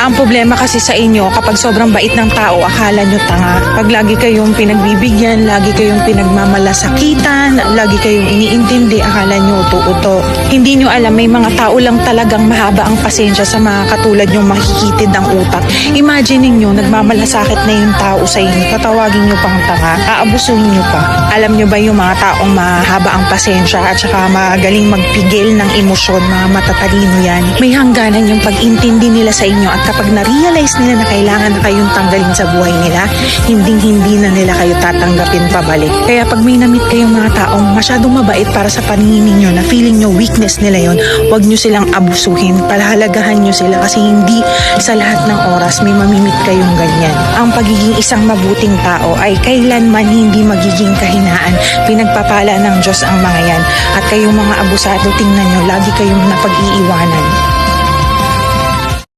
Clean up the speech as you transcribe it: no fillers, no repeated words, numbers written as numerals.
Ang problema kasi sa inyo, kapag sobrang bait ng tao, akala nyo tanga. Pag lagi kayong pinagbibigyan, lagi kayong pinagmamalasakitan, lagi kayong iniintindi, akala nyo uto-uto. Hindi nyo alam, may mga tao lang talagang mahaba ang pasensya sa mga katulad nyong makikitid ang utak. Imagine niyo nagmamalasakit na yung tao sa inyo, tatawagin nyo pang tanga, aabusuhin nyo pa. Alam nyo ba yung mga taong mahaba ang pasensya at saka magaling magpigil ng emosyon, mga matatalino yan. May hangganan yung pag-intindi nila sa inyo at kapag na-realize nila na kailangan na kayong tanggalin sa buhay nila, hindi na nila kayo tatanggapin pabalik. Kaya pag may namit kayong mga taong masyadong mabait para sa paningin ninyo na feeling nyo weakness nila yon, huwag nyo silang abusuhin, palahalagahan nyo sila kasi hindi sa lahat ng oras may mamimit kayong ganyan. Ang pagiging isang mabuting tao ay kailanman hindi magiging kahinaan. Pinagpapala ng Diyos ang mga yan. At kayong mga abusado, tingnan nyo, lagi kayong napag-iiwanan.